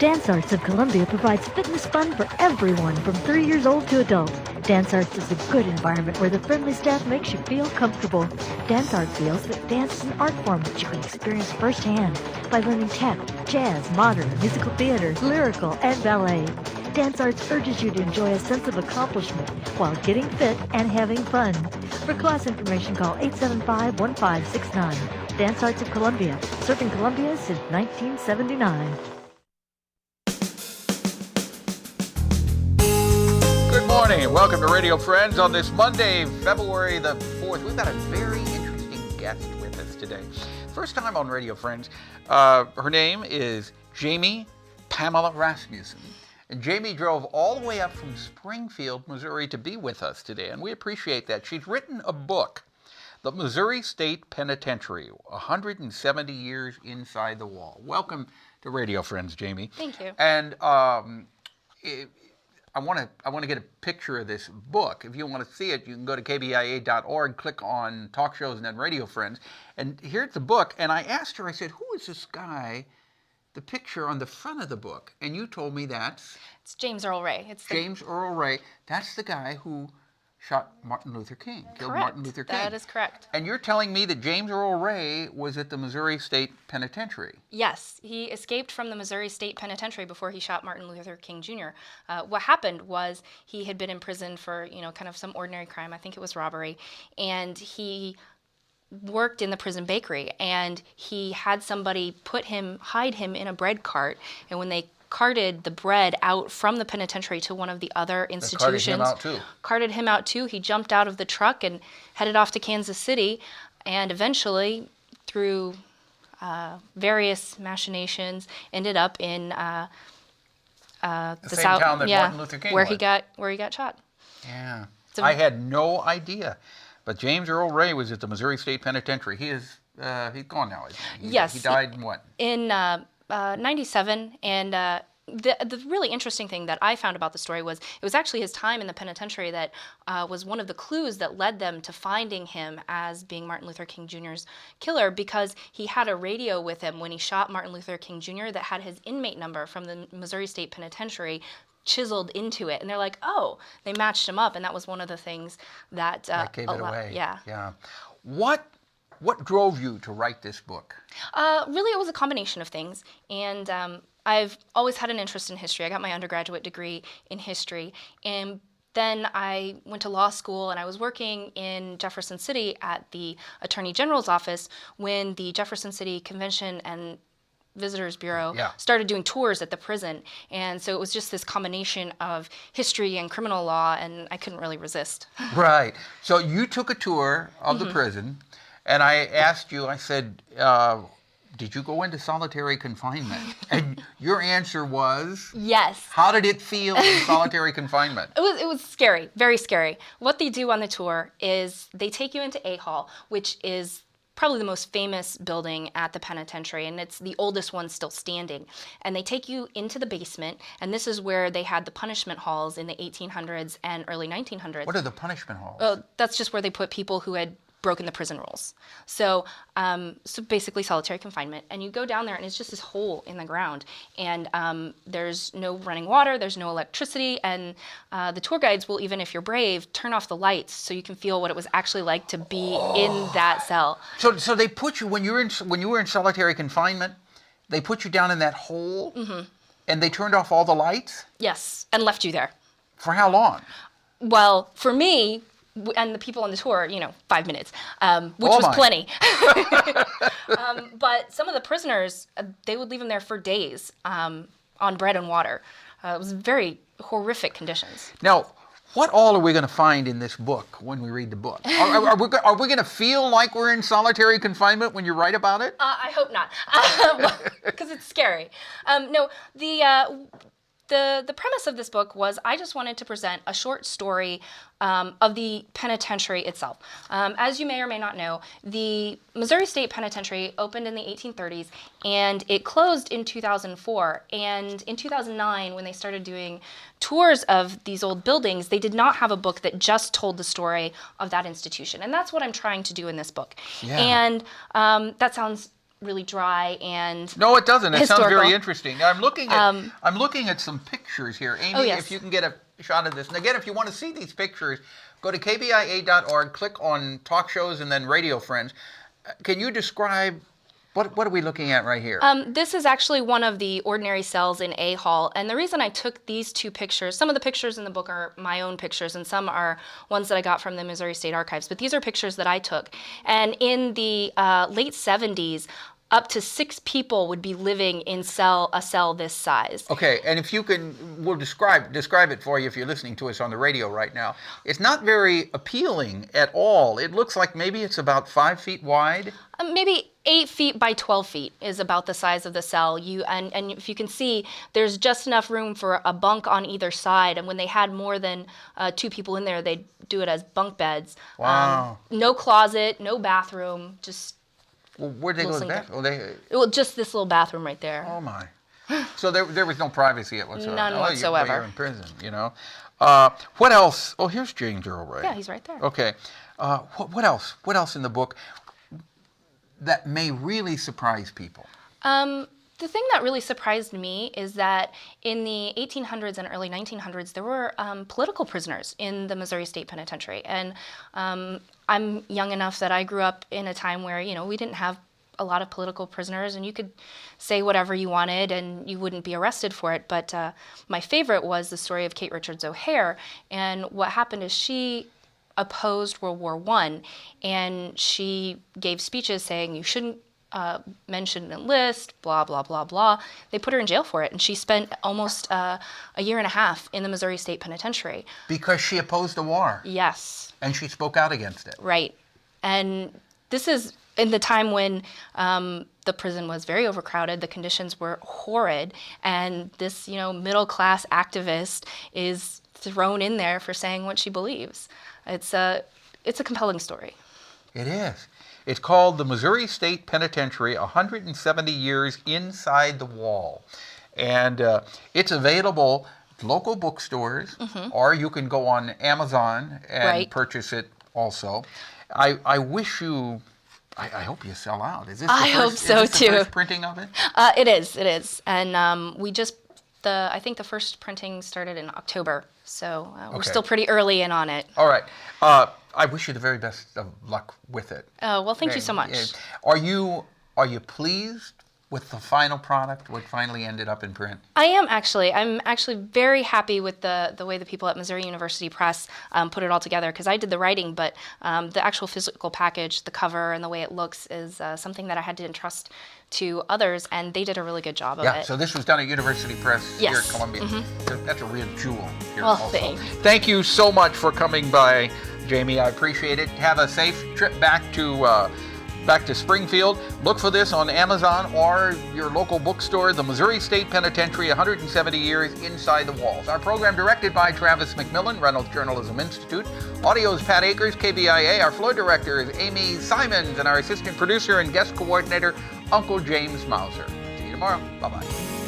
Dance Arts of Columbia provides fitness fun for everyone from 3 years old to adult. Dance Arts is a good environment where the friendly staff makes you feel comfortable. Dance Arts feels that dance is an art form that you can experience firsthand by learning tap, jazz, modern, musical theater, lyrical, and ballet. Dance Arts urges you to enjoy a sense of accomplishment while getting fit and having fun. For class information, call 875-1569. Dance Arts of Columbia, serving Columbia since 1979. Good morning and welcome to Radio Friends on this Monday, February the 4th. We've got a very interesting guest with us today. First time on Radio Friends. Her name is Jamie Pamela Rasmussen. And Jamie drove all the way up from Springfield, Missouri to be with us today, and we appreciate that. She's written a book, The Missouri State Penitentiary, 170 Years Inside the Wall. Welcome to Radio Friends, Jamie. Thank you. And I want to get a picture of this book. If you want to see it, you can go to kbia.org, click on Talk Shows and then Radio Friends. And here's the book. And I asked her, I said, who is this guy, the picture on the front of the book? And you told me that's... It's James Earl Ray. James Earl Ray. That's the guy who shot Martin Luther King, killed Martin Luther King. That is correct. And you're telling me that James Earl Ray was at the Missouri State Penitentiary. Yes, he escaped from the Missouri State Penitentiary before he shot Martin Luther King Jr. What happened was he had been in prison for, kind of some ordinary crime. I think it was robbery. And he worked in the prison bakery, and he had somebody hide him in a bread cart. And when they carted the bread out from the penitentiary to one of the other institutions. Carted him out too. He jumped out of the truck and headed off to Kansas City, and eventually, through various machinations, ended up in the same town that Martin Luther King where was. he got shot. Yeah, I had no idea, but James Earl Ray was at the Missouri State Penitentiary. He's gone now, isn't he? Yes, he died in what? In 97, and the really interesting thing that I found about the story was it was actually his time in the penitentiary that was one of the clues that led them to finding him as being Martin Luther King Jr.'s killer, because he had a radio with him when he shot Martin Luther King Jr. that had his inmate number from the Missouri State Penitentiary chiseled into it, and they're like, oh, they matched him up, and that was one of the things that gave it away. Yeah. What drove you to write this book? Really, it was a combination of things. And I've always had an interest in history. I got my undergraduate degree in history. And then I went to law school, and I was working in Jefferson City at the Attorney General's office when the Jefferson City Convention and Visitors Bureau started doing tours at the prison. And so it was just this combination of history and criminal law, and I couldn't really resist. Right. So you took a tour of the prison. And I asked you, I said, did you go into solitary confinement? And your answer was? Yes. How did it feel in solitary confinement? It was scary, very scary. What they do on the tour is they take you into A Hall, which is probably the most famous building at the penitentiary, and it's the oldest one still standing. And they take you into the basement, and this is where they had the punishment halls in the 1800s and early 1900s. What are the punishment halls? Oh, that's just where they put people who had broken the prison rules. So basically solitary confinement. And you go down there, and it's just this hole in the ground. And there's no running water, there's no electricity, and the tour guides will, even if you're brave, turn off the lights so you can feel what it was actually like to be in that cell. So they put you, when you were in solitary confinement, they put you down in that hole, and they turned off all the lights? Yes, and left you there. For how long? Well, for me, and the people on the tour, 5 minutes, which was plenty. But some of the prisoners, they would leave them there for days on bread and water. It was very horrific conditions. Now, what all are we going to find in this book when we read the book? Are we going to feel like we're in solitary confinement when you write about it? I hope not, because it's scary. No, the premise of this book was I just wanted to present a short story of the penitentiary itself. As you may or may not know, the Missouri State Penitentiary opened in the 1830s, and it closed in 2004. And in 2009, when they started doing tours of these old buildings, they did not have a book that just told the story of that institution. And that's what I'm trying to do in this book. Yeah. And that sounds really dry and No, it doesn't. It sounds historical. very interesting. I'm looking at some pictures here. Amy, Oh, yes. if you can get a shot of this. And again, if you want to see these pictures, go to kbia.org, click on talk shows and then Radio Friends. Can you describe what are we looking at right here? This is actually one of the ordinary cells in A Hall, and the reason I took these two pictures, some of the pictures in the book are my own pictures, and some are ones that I got from the Missouri State Archives, but these are pictures that I took. And in the late 70s, up to 6 people would be living in a cell this size. Okay, and if you can, we'll describe it for you if you're listening to us on the radio right now. It's not very appealing at all. It looks like maybe it's about 5 feet wide. Maybe 8 feet by 12 feet is about the size of the cell. And if you can see, there's just enough room for a bunk on either side. And when they had more than 2 people in there, they'd do it as bunk beds. Wow. No closet, no bathroom, just Well, where'd they go to bed? well, just this little bathroom right there. Oh my. So there was no privacy whatsoever. None whatsoever. You're in prison, you know. What else? Oh, here's James Earl Ray. Yeah, he's right there. Okay. What else? What else in the book that may really surprise people? The thing that really surprised me is that in the 1800s and early 1900s, there were political prisoners in the Missouri State Penitentiary. And I'm young enough that I grew up in a time where, we didn't have a lot of political prisoners, and you could say whatever you wanted and you wouldn't be arrested for it. But my favorite was the story of Kate Richards O'Hare. And what happened is she opposed World War I, and she gave speeches saying you shouldn't mention and enlist, blah, blah, blah, blah. They put her in jail for it, and she spent almost a year and a half in the Missouri State Penitentiary. Because she opposed the war. Yes. And she spoke out against it. Right. And this is in the time when the prison was very overcrowded, the conditions were horrid, and this, middle-class activist is thrown in there for saying what she believes. It's a compelling story. It is. It's called the Missouri State Penitentiary, 170 Years Inside the Wall. And it's available at local bookstores, or you can go on Amazon and purchase it also. I wish you, I hope you sell out. Is this the hope so, is this too. The first printing of it? It is. And we just, I think the first printing started in October. So we're still pretty early in on it. All right. I wish you the very best of luck with it. Oh, well, thank you so much. Are you pleased with the final product, what finally ended up in print? I am actually. I'm actually very happy with the way the people at Missouri University Press put it all together, because I did the writing, but the actual physical package, the cover, and the way it looks is something that I had to entrust to others, and they did a really good job of it. Yeah, so this was done at University Press here at Columbia. That's a real jewel here also. Thanks. Thank you so much for coming by, Jamie. I appreciate it. Have a safe trip back to Springfield. Look for this on Amazon or your local bookstore, the Missouri State Penitentiary, 170 Years Inside the Walls. Our program directed by Travis McMillan, Reynolds Journalism Institute. Audio is Pat Akers, KBIA. Our floor director is Amy Simons, and our assistant producer and guest coordinator, Uncle James Mauser. See you tomorrow. Bye-bye.